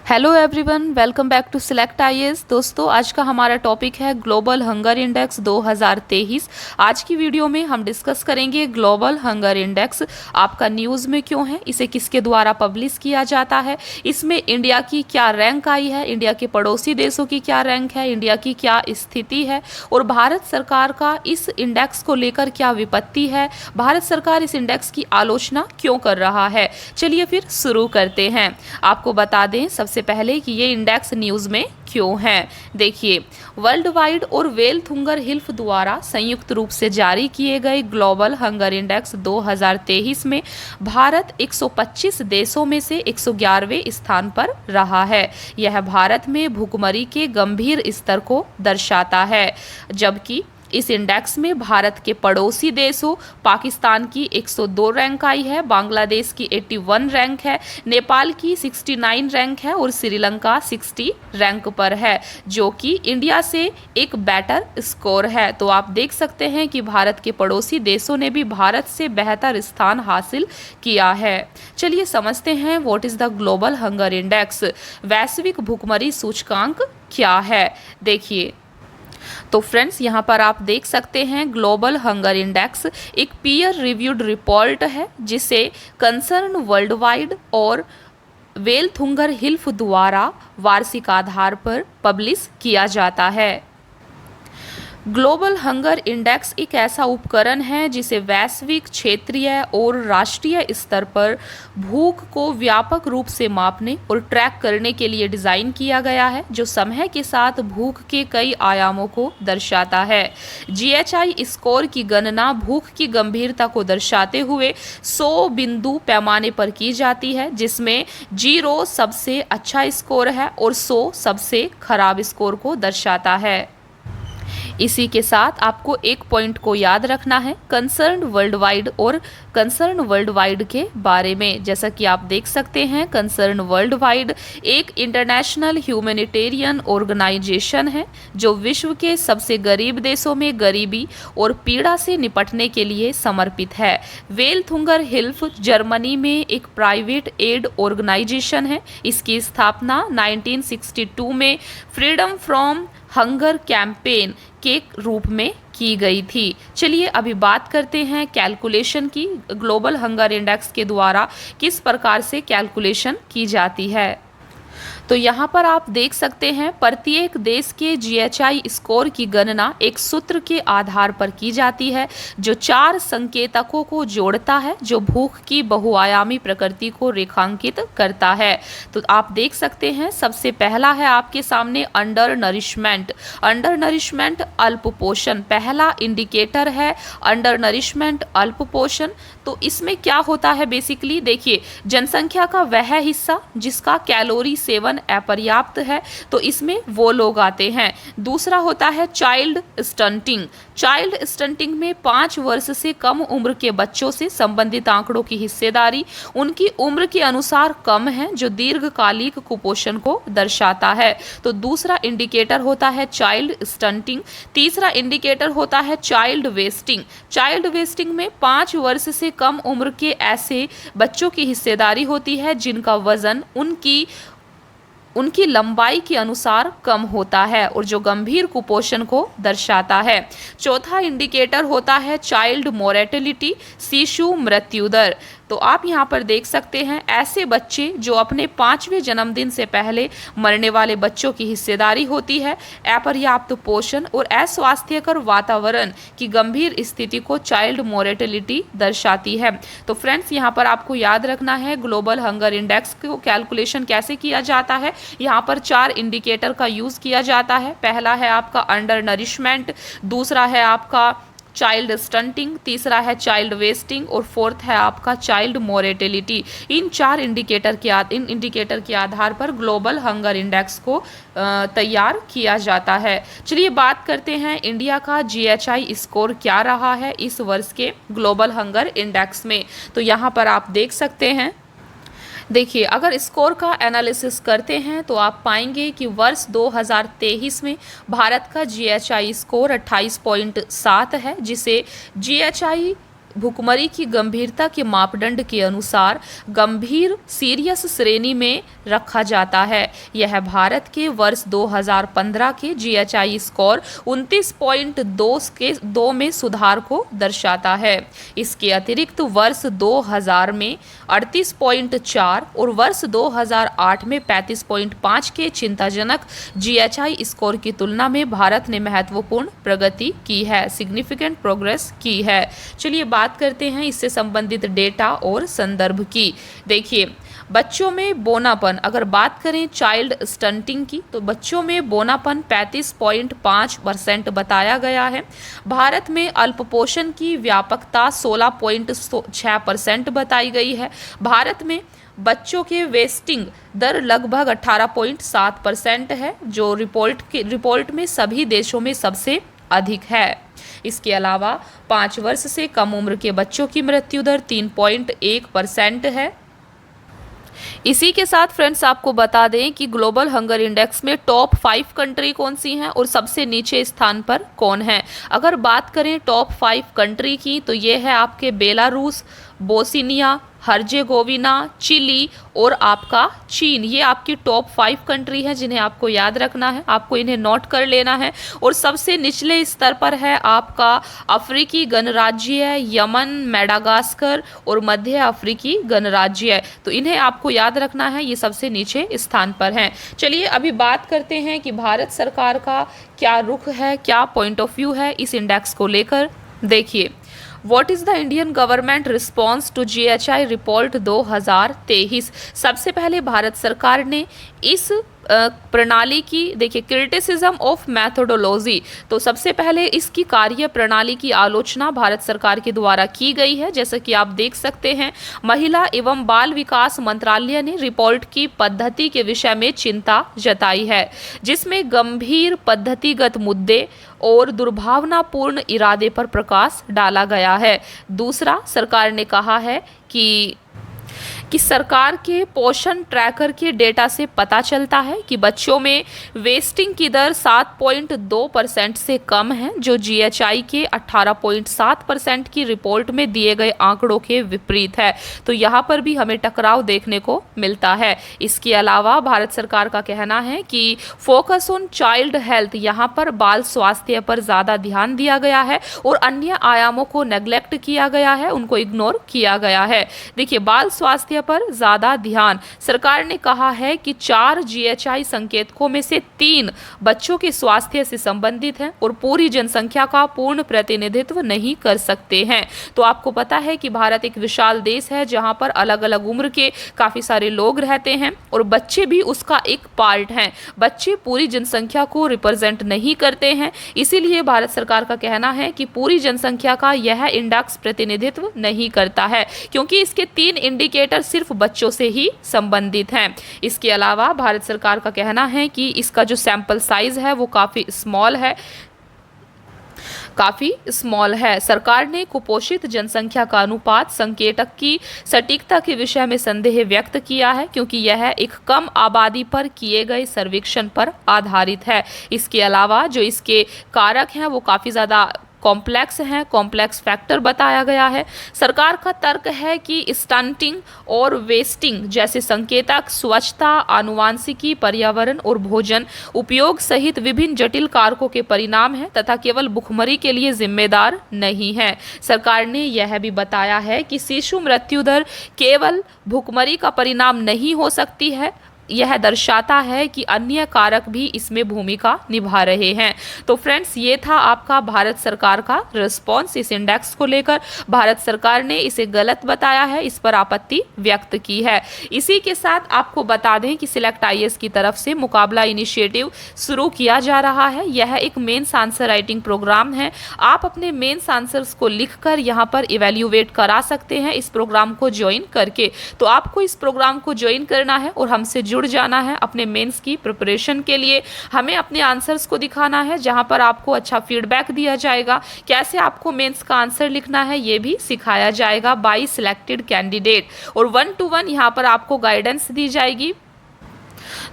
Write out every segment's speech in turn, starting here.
Hello everyone, welcome back to Select IAS. दोस्तों, आज का हमारा टॉपिक है ग्लोबल हंगर इंडेक्स 2023। आज की वीडियो में हम डिस्कस करेंगे ग्लोबल हंगर इंडेक्स आपका न्यूज़ में क्यों है, इसे किसके द्वारा पब्लिश किया जाता है, इसमें इंडिया की क्या रैंक आई है, इंडिया के पड़ोसी देशों की क्या रैंक है, इंडिया की क्या स्थिति है और भारत सरकार का इस इंडेक्स को लेकर क्या विपत्ति है, भारत सरकार इस इंडेक्स की आलोचना क्यों कर रहा है। चलिए फिर शुरू करते हैं। आपको बता दें सबसे पहले कि ये इंडेक्स न्यूज़ में क्यों है। देखिए, वर्ल्ड वाइड और वेल्थ हंगर हिल्फ द्वारा संयुक्त रूप से जारी किए गए ग्लोबल हंगर इंडेक्स 2023 में भारत 125 देशों में से 111वें स्थान पर रहा है। यह भारत में भूखमरी के गंभीर स्तर को दर्शाता है, जबकि इस इंडेक्स में भारत के पड़ोसी देशों पाकिस्तान की 102 रैंक आई है, बांग्लादेश की 81 रैंक है, नेपाल की 69 रैंक है और श्रीलंका 60 रैंक पर है, जो कि इंडिया से एक बेटर स्कोर है। तो आप देख सकते हैं कि भारत के पड़ोसी देशों ने भी भारत से बेहतर स्थान हासिल किया है। चलिए समझते हैं what is the global hunger index. वैश्विक भूखमरी सूचकांक क्या है। देखिए, तो फ्रेंड्स, यहाँ पर आप देख सकते हैं ग्लोबल हंगर इंडेक्स एक पीयर रिव्यूड रिपोर्ट है जिसे कंसर्न वर्ल्ड वाइड और वेल्थ हंगर हिल्फ द्वारा वार्षिक आधार पर पब्लिश किया जाता है। ग्लोबल हंगर इंडेक्स एक ऐसा उपकरण है जिसे वैश्विक, क्षेत्रीय और राष्ट्रीय स्तर पर भूख को व्यापक रूप से मापने और ट्रैक करने के लिए डिज़ाइन किया गया है, जो समय के साथ भूख के कई आयामों को दर्शाता है। जीएचआई स्कोर की गणना भूख की गंभीरता को दर्शाते हुए 100 बिंदु पैमाने पर की जाती है, जिसमें 0 सबसे अच्छा स्कोर है और 100 सबसे खराब स्कोर को दर्शाता है। इसी के साथ आपको एक पॉइंट को याद रखना है कंसर्न वर्ल्ड वाइड और कंसर्न वर्ल्ड वाइड के बारे में। जैसा कि आप देख सकते हैं, कंसर्न वर्ल्ड वाइड एक इंटरनेशनल ह्यूमैनिटेरियन ऑर्गेनाइजेशन है जो विश्व के सबसे गरीब देशों में गरीबी और पीड़ा से निपटने के लिए समर्पित है। वेल्थ हंगर हिल्फ जर्मनी में एक प्राइवेट एड ऑर्गेनाइजेशन है। इसकी स्थापना 1962 में फ्रीडम फ्रॉम हंगर कैंपेन के रूप में की गई थी। चलिए अभी बात करते हैं कैलकुलेशन की। ग्लोबल हंगर इंडेक्स के द्वारा किस प्रकार से कैलकुलेशन की जाती है। तो यहाँ पर आप देख सकते हैं प्रत्येक देश के जीएचआई स्कोर की गणना एक सूत्र के आधार पर की जाती है जो 4 संकेतकों को जोड़ता है, जो भूख की बहुआयामी प्रकृति को रेखांकित करता है। तो आप देख सकते हैं सबसे पहला है आपके सामने अंडर नरिशमेंट। अंडर नरिशमेंट अल्प पोषण पहला इंडिकेटर है। अंडर नरिशमेंट अल्प पोषण, तो इसमें क्या होता है बेसिकली, देखिए, जनसंख्या का वह हिस्सा जिसका कैलोरी सेवन अपर्याप्त है, तो इसमें वो लोग आते हैं। दूसरा होता है चाइल्ड स्टंटिंग। चाइल्ड स्टंटिंग में 5 वर्ष से कम उम्र के बच्चों से संबंधित आंकड़ों की हिस्सेदारी उनकी उम्र के अनुसार कम है, जो दीर्घकालिक कुपोषण को दर्शाता है। तो दूसरा इंडिकेटर होता है चाइल्ड स्टंटिंग। तीसरा इंडिकेटर होता है चाइल्ड वेस्टिंग। चाइल्ड वेस्टिंग में 5 वर्ष से कम उम्र के ऐसे बच्चों की हिस्सेदारी होती है जिनका वजन उनकी लंबाई के अनुसार कम होता है और जो गंभीर कुपोषण को दर्शाता है। चौथा इंडिकेटर होता है चाइल्ड मोर्टेलिटी, शिशु मृत्यु दर। तो आप यहाँ पर देख सकते हैं ऐसे बच्चे जो अपने 5वें जन्मदिन से पहले मरने वाले बच्चों की हिस्सेदारी होती है। अपर्याप्त पोषण और अस्वास्थ्यकर वातावरण की गंभीर स्थिति को चाइल्ड मोर्टेलिटी दर्शाती है। तो फ्रेंड्स, यहाँ पर आपको याद रखना है ग्लोबल हंगर इंडेक्स को कैलकुलेशन कैसे किया जाता है। यहाँ पर 4 इंडिकेटर का यूज़ किया जाता है। पहला है आपका अंडर नरिशमेंट, दूसरा है आपका चाइल्ड स्टंटिंग, तीसरा है चाइल्ड वेस्टिंग और फोर्थ है आपका चाइल्ड मोर्टेलिटी। इन इंडिकेटर के आधार पर ग्लोबल हंगर इंडेक्स को तैयार किया जाता है। चलिए बात करते हैं इंडिया का जीएचआई स्कोर क्या रहा है इस वर्ष के ग्लोबल हंगर इंडेक्स में। तो यहाँ पर आप देख सकते हैं, देखिए, अगर स्कोर का एनालिसिस करते हैं तो आप पाएंगे कि वर्ष 2023 में भारत का जीएचआई स्कोर 28.7 है, जिसे जीएचआई भुखमरी की गंभीरता के मापदंड के अनुसार गंभीर सीरियस श्रेणी में रखा जाता है। यह भारत के वर्ष 2015 के जीएचआई स्कोर 29.2 में सुधार को दर्शाता है। इसके अतिरिक्त वर्ष 2000 में 38.4 और वर्ष 2008 में 35.5 के चिंताजनक जीएचआई स्कोर की तुलना में भारत ने महत्वपूर्ण प्रगति की है, सिग्निफिकेंट प्रोग्रेस की है। चलिए बात करते हैं इससे संबंधित डेटा और संदर्भ की। देखिए, बच्चों में बोनापन, अगर बात करें चाइल्ड स्टंटिंग की, तो बच्चों में बोनापन 35.5% बताया गया है। भारत में अल्पपोषण की व्यापकता 16.6% बताई गई है। भारत में बच्चों के वेस्टिंग दर लगभग 18.7% है, जो रिपोर्ट में सभी देशों में सबसे अधिक है। इसके अलावा 5 वर्ष से कम उम्र के बच्चों की मृत्यु दर 3.1% है। इसी के साथ फ्रेंड्स आपको बता दें कि ग्लोबल हंगर इंडेक्स में टॉप 5 कंट्री कौन सी हैं और सबसे नीचे स्थान पर कौन है। अगर बात करें टॉप 5 कंट्री की, तो ये है आपके बेलारूस, बोस्निया, हर्जेगोविना, चिली और आपका चीन। ये आपकी टॉप 5 कंट्री है जिन्हें आपको याद रखना है, आपको इन्हें नोट कर लेना है। और सबसे निचले स्तर पर है आपका अफ्रीकी गणराज्य, यमन, मेडागास्कर और मध्य अफ्रीकी गणराज्य। तो इन्हें आपको याद रखना है, ये सबसे नीचे स्थान पर हैं। चलिए अभी बात करते हैं कि भारत सरकार का क्या रुख है, क्या पॉइंट ऑफ व्यू है इस इंडेक्स को लेकर। देखिए, What is the Indian government response to GHI report 2023? सबसे पहले भारत सरकार ने इस प्रणाली की, देखिए, क्रिटिसिज्म ऑफ मैथोडोलॉजी, तो सबसे पहले इसकी कार्य प्रणाली की आलोचना भारत सरकार के द्वारा की गई है। जैसा कि आप देख सकते हैं, महिला एवं बाल विकास मंत्रालय ने रिपोर्ट की पद्धति के विषय में चिंता जताई है, जिसमें गंभीर पद्धतिगत मुद्दे और दुर्भावनापूर्ण इरादे पर प्रकाश डाला गया है। दूसरा, सरकार ने कहा है कि सरकार के पोषण ट्रैकर के डेटा से पता चलता है कि बच्चों में वेस्टिंग की दर 7.2% से कम है, जो जीएचआई के 18.7% की रिपोर्ट में दिए गए आंकड़ों के विपरीत है। तो यहाँ पर भी हमें टकराव देखने को मिलता है। इसके अलावा भारत सरकार का कहना है कि फोकस ऑन चाइल्ड हेल्थ, यहाँ पर बाल स्वास्थ्य पर ज़्यादा ध्यान दिया गया है और अन्य आयामों को नेग्लेक्ट किया गया है, उनको इग्नोर किया गया है। देखिए, बाल स्वास्थ्य पर ज्यादा ध्यान, सरकार ने कहा है कि 4 जीएचआई संकेतकों में से 3 बच्चों के स्वास्थ्य से संबंधित हैं और पूरी जनसंख्या का पूर्ण प्रतिनिधित्व नहीं कर सकते हैं। तो आपको पता है कि भारत एक विशाल देश है जहां पर अलग अलग उम्र के काफी सारे लोग रहते हैं और बच्चे भी उसका एक पार्ट हैं। बच्चे पूरी जनसंख्या को रिप्रेजेंट नहीं करते हैं, इसीलिए भारत सरकार का कहना है कि पूरी जनसंख्या का यह इंडेक्स प्रतिनिधित्व नहीं करता है, क्योंकि इसके 3 इंडिकेटर सिर्फ बच्चों से ही संबंधित हैं। इसके अलावा भारत सरकार का कहना है कि इसका जो सैंपल साइज है वो काफ़ी स्मॉल है। सरकार ने कुपोषित जनसंख्या का अनुपात संकेतक की सटीकता के विषय में संदेह व्यक्त किया है, क्योंकि यह एक कम आबादी पर किए गए सर्वेक्षण पर आधारित है। इसके अलावा जो इसके कारक हैं वो काफ़ी ज़्यादा कॉम्प्लेक्स हैं, कॉम्प्लेक्स फैक्टर बताया गया है। सरकार का तर्क है कि स्टंटिंग और वेस्टिंग जैसे संकेतक स्वच्छता, आनुवांशिकी, पर्यावरण और भोजन उपयोग सहित विभिन्न जटिल कारकों के परिणाम हैं तथा केवल भुखमरी के लिए जिम्मेदार नहीं है। सरकार ने यह भी बताया है कि शिशु मृत्यु दर केवल भुखमरी का परिणाम नहीं हो सकती है, यह दर्शाता है कि अन्य कारक भी इसमें भूमिका निभा रहे हैं। तो फ्रेंड्स, ये था आपका भारत सरकार का रिस्पॉन्स इस इंडेक्स को लेकर। भारत सरकार ने इसे गलत बताया है, इस पर आपत्ति व्यक्त की है। इसी के साथ आपको बता दें कि सिलेक्ट आईएएस की तरफ से मुकाबला इनिशिएटिव शुरू किया जा रहा है। यह एक मेंस आंसर राइटिंग प्रोग्राम है। आप अपने मेंस आंसर्स को लिखकर यहाँ पर इवेल्युएट करा सकते हैं इस प्रोग्राम को ज्वाइन करके। तो आपको इस प्रोग्राम को ज्वाइन करना है और हमसे जुड़ जाना है अपने मेंस की प्रिपरेशन के लिए। हमें अपने आंसर्स को दिखाना है, जहां पर आपको अच्छा फीडबैक दिया जाएगा। कैसे आपको मेंस का आंसर लिखना है ये भी सिखाया जाएगा बाय सिलेक्टेड कैंडिडेट, और 1 to 1 यहाँ पर आपको गाइडेंस दी जाएगी।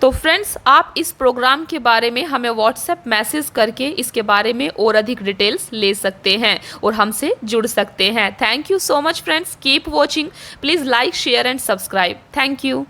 तो फ्रेंड्स, आप इस प्रोग्राम के बारे में हमें व्हाट्सएप मैसेज करके इसके बारे में और अधिक डिटेल्स ले सकते हैं और हमसे जुड़ सकते हैं। Thank you so much friends, keep watching, please like share and subscribe. Thank you.